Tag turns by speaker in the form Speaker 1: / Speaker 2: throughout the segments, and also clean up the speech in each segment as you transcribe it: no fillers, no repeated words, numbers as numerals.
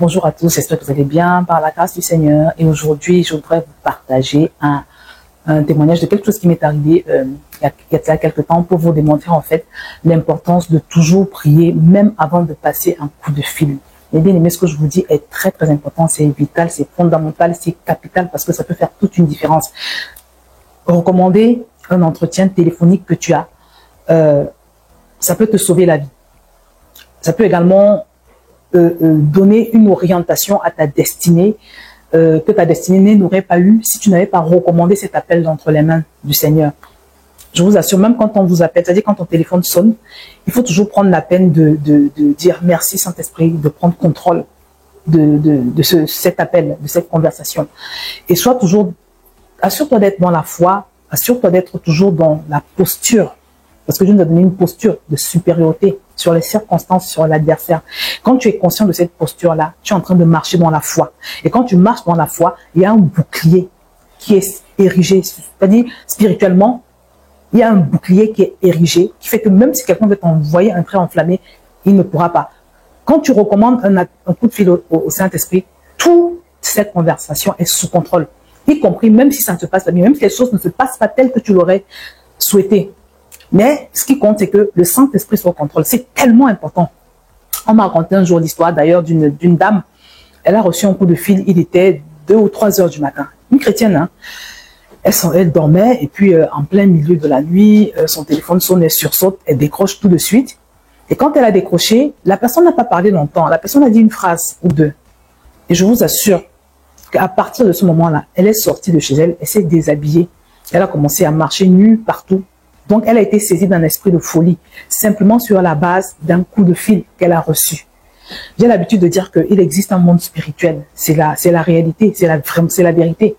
Speaker 1: Bonjour à tous, j'espère que vous allez bien par la grâce du Seigneur. Et aujourd'hui, je voudrais vous partager un témoignage de quelque chose qui m'est arrivé il y a quelques temps pour vous démontrer en fait l'importance de toujours prier même avant de passer un coup de fil. Et bien aimé, ce que je vous dis est très très important, c'est vital, c'est fondamental, c'est capital parce que ça peut faire toute une différence. Recommander un entretien téléphonique que tu as, ça peut te sauver la vie. Ça peut également donner une orientation à ta destinée que ta destinée n'aurait pas eu si tu n'avais pas recommandé cet appel d'entre les mains du Seigneur. Je vous assure, même quand on vous appelle, c'est-à-dire quand ton téléphone sonne, il faut toujours prendre la peine de dire merci Saint-Esprit, de prendre contrôle de cet appel, de cette conversation. Et sois toujours, assure-toi d'être dans la foi, assure-toi d'être toujours dans la posture, parce que Dieu nous a donné une posture de supériorité sur les circonstances, sur l'adversaire. Quand tu es conscient de cette posture-là, tu es en train de marcher dans la foi. Et quand tu marches dans la foi, il y a un bouclier qui est érigé. C'est-à-dire, spirituellement, il y a un bouclier qui est érigé, qui fait que même si quelqu'un veut t'envoyer un trait enflammé, il ne pourra pas. Quand tu recommandes un coup de fil au Saint-Esprit, toute cette conversation est sous contrôle. Y compris, même si ça ne se passe pas bien, même si les choses ne se passent pas telles que tu l'aurais souhaité. Mais ce qui compte, c'est que le Saint-Esprit soit au contrôle. C'est tellement important. On m'a raconté un jour l'histoire d'ailleurs d'une dame. Elle a reçu un coup de fil, il était 2 ou 3 heures du matin. Une chrétienne, hein. Elle dormait et puis en plein milieu de la nuit, son téléphone sonne, elle sursaute, elle décroche tout de suite. Et quand elle a décroché, la personne n'a pas parlé longtemps. La personne a dit une phrase ou deux. Et je vous assure qu'à partir de ce moment-là, elle est sortie de chez elle, elle s'est déshabillée. Elle a commencé à marcher nue partout. Donc, elle a été saisie d'un esprit de folie, simplement sur la base d'un coup de fil qu'elle a reçu. J'ai l'habitude de dire qu'il existe un monde spirituel. C'est la réalité, c'est la vérité.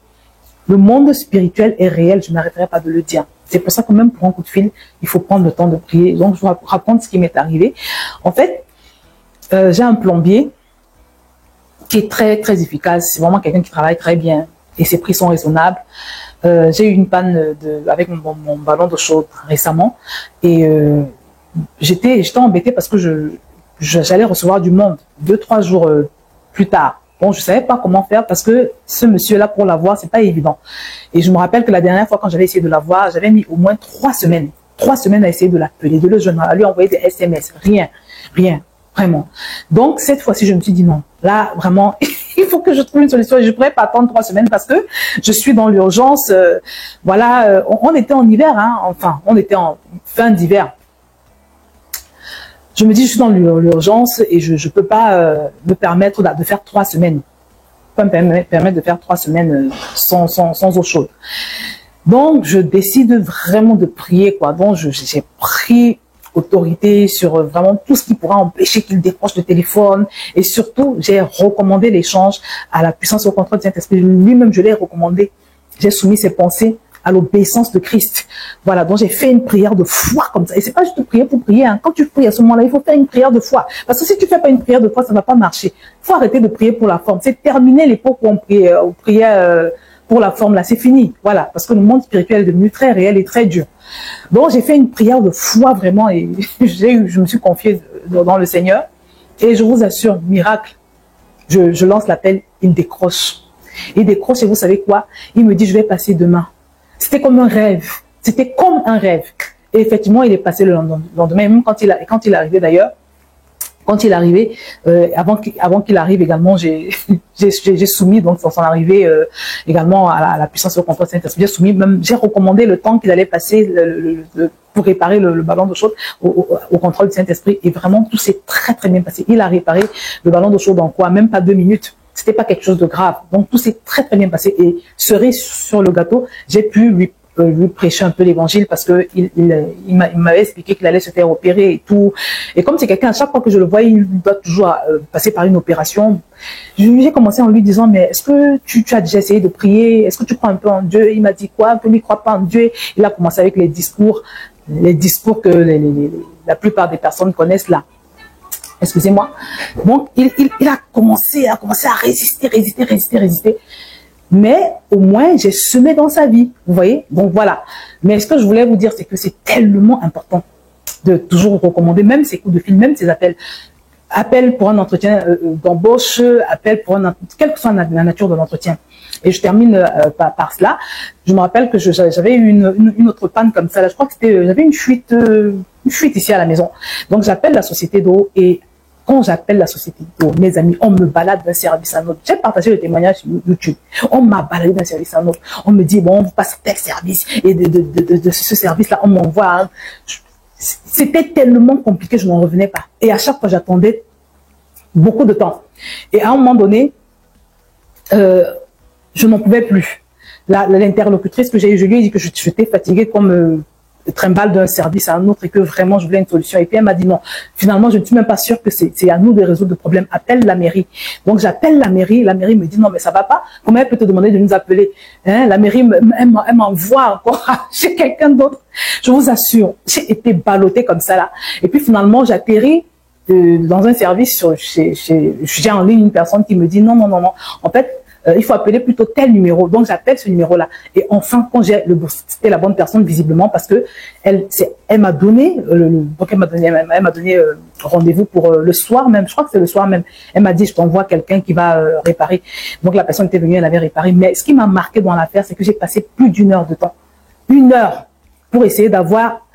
Speaker 1: Le monde spirituel est réel, je n'arrêterai pas de le dire. C'est pour ça que même pour un coup de fil, il faut prendre le temps de prier. Donc, je vous raconte ce qui m'est arrivé. En fait, j'ai un plombier qui est très, très efficace. C'est vraiment quelqu'un qui travaille très bien et ses prix sont raisonnables. J'ai eu une panne avec mon ballon d'eau chaude récemment et j'étais embêtée parce que j'allais recevoir du monde 2-3 jours plus tard. Bon, je savais pas comment faire parce que ce monsieur-là, pour l'avoir, c'est pas évident. Et je me rappelle que la dernière fois, quand j'avais essayé de l'avoir, j'avais mis au moins 3 semaines. 3 semaines à essayer de l'appeler, de le joindre, à lui envoyer des SMS. Rien, vraiment. Donc, cette fois-ci, je me suis dit non. Là, vraiment, il faut que je trouve une solution. Et je ne pourrais pas attendre 3 semaines parce que je suis dans l'urgence. Voilà, on était en hiver, hein. Enfin, on était en fin d'hiver. Je me dis, je suis dans l'urgence et je ne peux pas me permettre de faire 3 semaines. Je ne peux pas me permettre de faire 3 semaines sans eau chaude. Donc, je décide vraiment de prier, quoi. Donc, j'ai pris autorité sur vraiment tout ce qui pourra empêcher qu'il décroche le téléphone. Et surtout, j'ai recommandé l'échange à la puissance au contrôle du Saint-Esprit. Lui-même, je l'ai recommandé. J'ai soumis ses pensées à l'obéissance de Christ. Voilà, donc j'ai fait une prière de foi comme ça. Et c'est pas juste prier pour prier. Hein. Quand tu pries à ce moment-là, il faut faire une prière de foi. Parce que si tu fais pas une prière de foi, ça va pas marcher. Il faut arrêter de prier pour la forme. C'est terminer l'époque où on priait pour la forme. Là, c'est fini. Voilà, parce que le monde spirituel est devenu très réel et très dur. Donc j'ai fait une prière de foi vraiment et je me suis confiée dans le Seigneur. Et je vous assure, miracle, je lance l'appel, il décroche. Il décroche et vous savez quoi? Il me dit, je vais passer demain. C'était comme un rêve. C'était comme un rêve. Et effectivement, il est passé le lendemain. Même quand il est arrivé d'ailleurs, quand il est arrivé, avant qu'il arrive également, j'ai soumis donc son arrivée également à la puissance au contrôle Saint-Esprit. J'ai recommandé le temps qu'il allait passer pour réparer le ballon d'eau chaude au contrôle du Saint-Esprit. Et vraiment, tout s'est très très bien passé. Il a réparé le ballon d'eau chaude en quoi? Même pas 2 minutes. C'était pas quelque chose de grave. Donc tout s'est très très bien passé. Et cerise sur le gâteau, j'ai pu lui prêcher un peu l'évangile parce que il m'avait expliqué qu'il allait se faire opérer et tout. Et comme c'est quelqu'un, à chaque fois que je le vois, il doit toujours passer par une opération. J'ai commencé en lui disant, mais est-ce que tu as déjà essayé de prier? Est-ce que tu crois un peu en Dieu? Il m'a dit quoi? Un peu, il ne croit pas en Dieu. Il a commencé avec les discours que la plupart des personnes connaissent là. Excusez-moi. Donc, il a commencé à résister. Mais au moins, j'ai semé dans sa vie. Vous voyez? Donc voilà. Mais ce que je voulais vous dire, c'est que c'est tellement important de toujours recommander, même ces coups de fil, même ces appels. appel pour un entretien d'embauche, appel pour quelle que soit la nature de l'entretien. Et je termine par cela. Je me rappelle que j'avais eu une autre panne comme ça. Là. Je crois que j'avais une fuite ici à la maison. Donc j'appelle la société d'eau et quand j'appelle la société d'eau, mes amis, on me balade d'un service à un autre. J'ai partagé le témoignage sur YouTube. On m'a baladé d'un service à un autre. On me dit, bon, on vous passe tel service. Et de ce service-là, on m'envoie. Hein. C'était tellement compliqué, je n'en revenais pas. Et à chaque fois, j'attendais beaucoup de temps. Et à un moment donné, je n'en pouvais plus. L'interlocutrice que j'ai eue, je lui ai dit que j'étais fatiguée comme trimballe d'un service à un autre et que vraiment je voulais une solution. Et puis elle m'a dit non, finalement je ne suis même pas sûre que c'est à nous de résoudre le problème. Appelle la mairie. Donc j'appelle la mairie me dit non mais ça va pas. Comment elle peut te demander de nous appeler? Hein? La mairie, elle m'envoie encore chez quelqu'un d'autre. Je vous assure, j'ai été ballottée comme ça là. Et puis finalement j'atterris dans un service j'ai en ligne une personne qui me dit non. En fait, il faut appeler plutôt tel numéro. Donc, j'appelle ce numéro-là. Et enfin, quand j'ai c'était la bonne personne, visiblement, parce que elle m'a donné, elle m'a donné rendez-vous pour le soir même. Je crois que c'est le soir même. Elle m'a dit, je t'envoie quelqu'un qui va réparer. Donc, la personne était venue, elle avait réparé. Mais ce qui m'a marqué dans l'affaire, c'est que j'ai passé plus d'1 heure de temps. 1 heure pour essayer d'avoir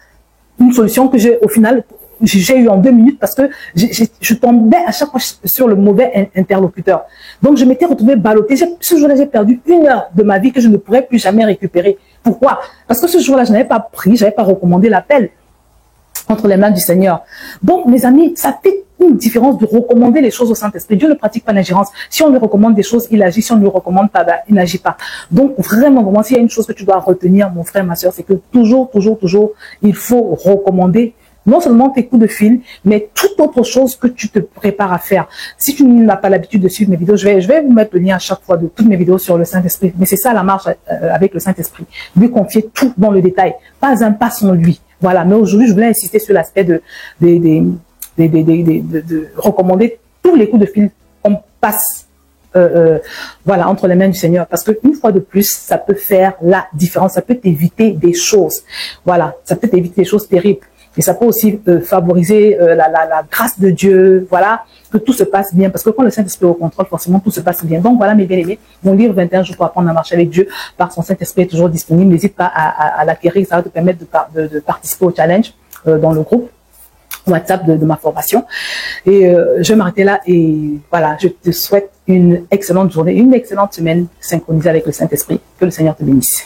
Speaker 1: une solution que au final, j'ai eu en 2 minutes parce que je tombais à chaque fois sur le mauvais interlocuteur. Donc, je m'étais retrouvée ballottée. Ce jour-là, j'ai perdu 1 heure de ma vie que je ne pourrais plus jamais récupérer. Pourquoi? Parce que ce jour-là, je n'avais pas pris, je n'avais pas recommandé l'appel entre les mains du Seigneur. Donc, mes amis, ça fait une différence de recommander les choses au Saint-Esprit. Dieu ne pratique pas l'ingérence. Si on lui recommande des choses, il agit. Si on ne lui recommande pas, ben, il n'agit pas. Donc, vraiment, s'il y a une chose que tu dois retenir, mon frère, ma soeur, c'est que toujours, il faut recommander non seulement tes coups de fil, mais toute autre chose que tu te prépares à faire. Si tu n'as pas l'habitude de suivre mes vidéos, je vais vous mettre le lien à chaque fois de toutes mes vidéos sur le Saint-Esprit. Mais c'est ça la marche avec le Saint-Esprit. Lui confier tout dans le détail. Pas un pas sans lui. Voilà. Mais aujourd'hui, je voulais insister sur l'aspect de recommander tous les coups de fil qu'on passe voilà, entre les mains du Seigneur. Parce qu'une fois de plus, ça peut faire la différence. Ça peut t'éviter des choses. Voilà. Ça peut t'éviter des choses terribles. Et ça peut aussi favoriser la grâce de Dieu, voilà, que tout se passe bien. Parce que quand le Saint-Esprit est au contrôle, forcément, tout se passe bien. Donc voilà, mes bien-aimés, mon livre 21 jours pour apprendre à marcher avec Dieu, par son Saint-Esprit est toujours disponible. N'hésite pas à l'acquérir, ça va te permettre de participer au challenge dans le groupe WhatsApp de ma formation. Et je vais m'arrêter là et voilà, je te souhaite une excellente journée, une excellente semaine synchronisée avec le Saint-Esprit. Que le Seigneur te bénisse.